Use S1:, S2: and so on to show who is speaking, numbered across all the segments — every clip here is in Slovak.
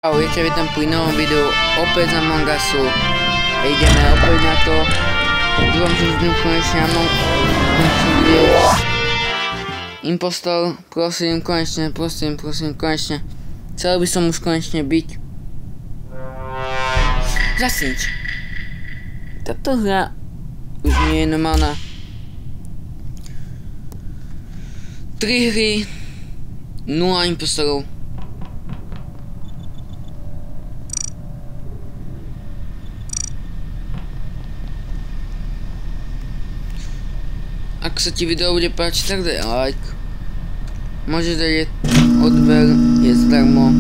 S1: Ahojte, vítam pri novom videu opäť z Among Usu. Ideme opäť na to. Dúfam, že už konečne bude impostor. Prosím, konečne, prosím, konečne. Chcel by som už konečne byť. Zase nič. Táto hra už nie je normálna. 3 hry, 0 impostorov. Ak sa ti video bude páčiť, tak daj like. Môžeš dať odber, je zdarmo.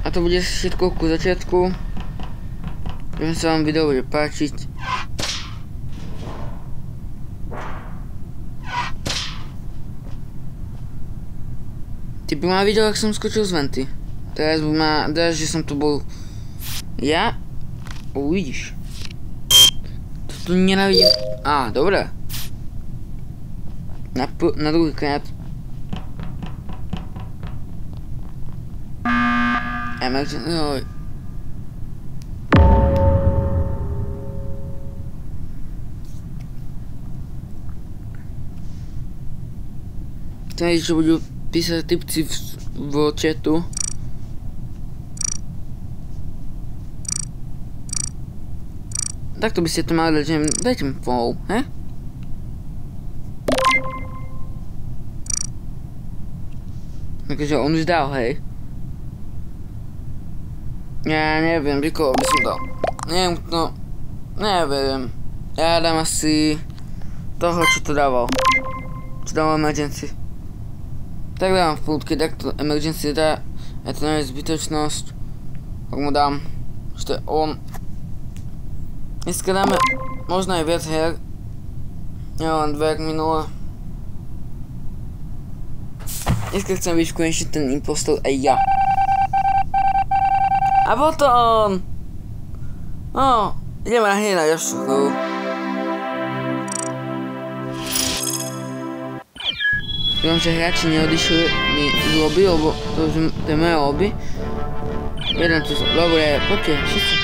S1: A to bude všetko ku začiatku. Dúfam, sa vám video bude páčiť. Ty by ma videl, ak som skočil z venty. Teraz by ma dáš, že som tu bol ja. Uvidíš. To tu nenávidím. Á, dobré. Na druhý krát. Emergency. Teraz, čo budú písať typci v chatu. Takto by ste to mali dať, že dajte mi follow, he? Takže on už dal, hej. Ja neviem, koho by som dal. Neviem, kto. Neviem. Ja dám asi toho, čo to dával. Čo dával emergency. Tak dám food, keď takto emergency dá. Ja to neviem zbytočnosť. Tak mu dám. Že to je on. Dneska dáme možno aj viac her. Ja len 2 jak minule. Dneska chcem byť konečne ten impostor aj ja. A bol to on! No, ideme na hneď na ďalšiu hru. Dúfam, že hráči neodišli mi z lobby, lebo to je moje lobby. Jeden tu, dobre, poďte, všetci.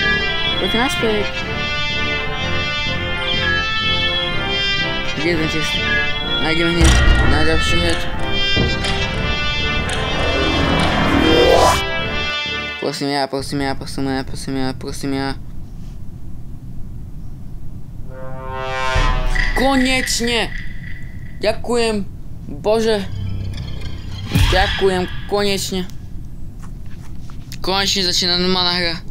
S1: Poďte naspäť. Jeden čest. Nájdeme hneď na ďalší head. Prosím ja. Konečne! Ďakujem, Bože. Ďakujem, konečne. Konečne začína normálna hra.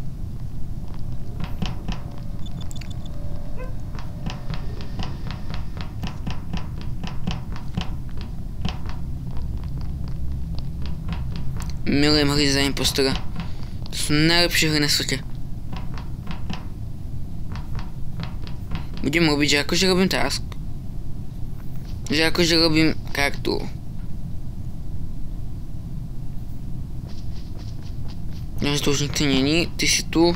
S1: Milujem hry za impostora. To sú najlepšie hry na svete. Budem robiť, že akože robím task. Že akože robím kartu. Ja, že tu už nikto není. Ty si tu.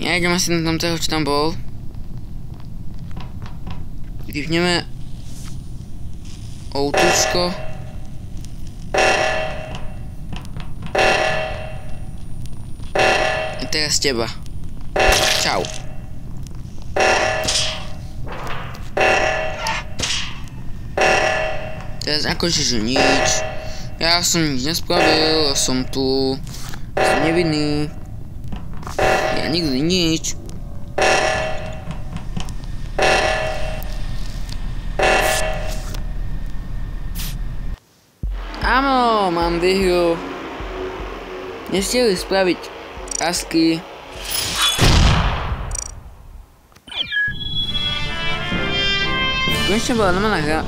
S1: Ja idem asi na tom toho, čo tam bol. Vypneme outučko. Teraz teba. Čau. Teraz akože, že nič. Ja som nič nespravil, som tu. Som nevinný. Ja nikdy nič. Áno, mám výhru. Nestihli spraviť tasky. Konečne bola normálna hra.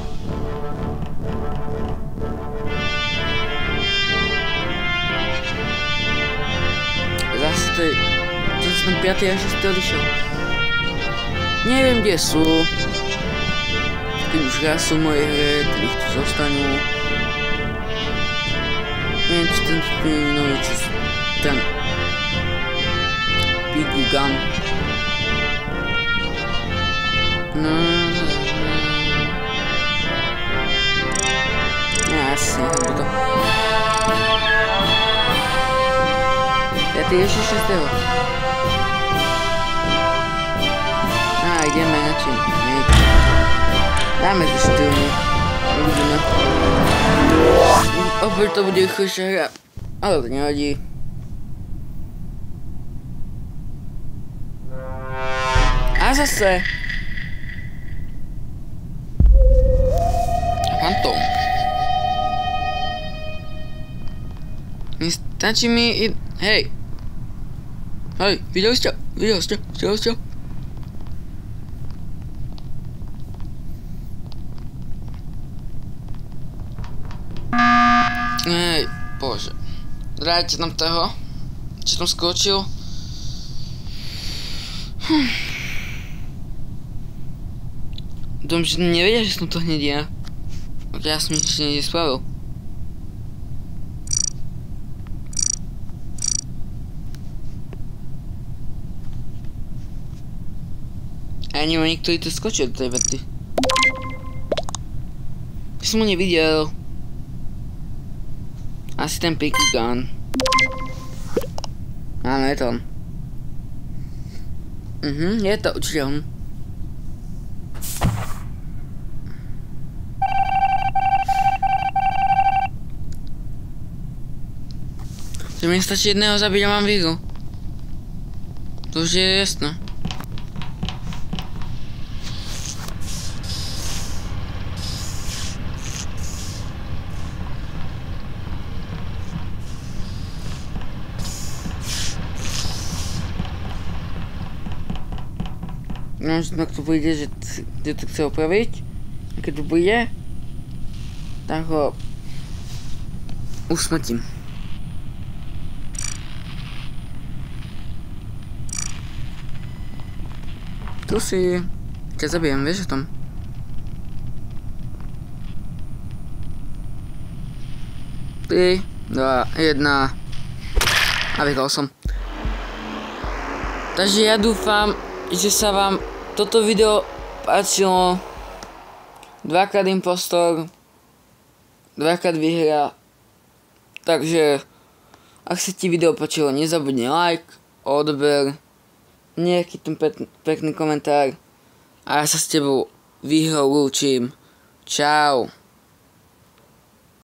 S1: Zase to je... To som 5. a 6. odišiel. Neviem, kde sú. Keď už raz sú moje hre, keď ich tu zostanú. Neviem, či ten tu je nový, či ten... Big Gun. No. Jasne, lebo to... Ja ty ešte 6. Ideme na čím? Dáme to 4. Uvidíme. Opäť to bude rýchlejšia hra. Ale to nevadí. A zase. Fantom. Stačí mi... Hej. Hej, videli ste? Hej, bože. Dajte tam toho. Čo som skočil? Dom, že nevedia, že som to hneď ja. Ok, ja som ešte niekde spravil. A nemá nikto, ktorý to skočil do tej vety. Ja som ho nevidel. Asi ten Picky Gun. Áno, je to on. Je to určite on. Že mi stačí jedného zabiť a mám víru. To už je jasné. No, že to bude, že to chce opraviť. A keď to bude, tak ho usmrtím. Tu si... Keď zabijem, vieš o tom? Tri, dva, jedna. A vyhral som. Takže ja dúfam, že sa vám toto video páčilo. 2x impostor, 2x vyhra. Takže ak sa ti video páčilo, nezabudni like, odber, nejaký ten pekný komentár a ja sa s tebou výhrou lúčim. Čau.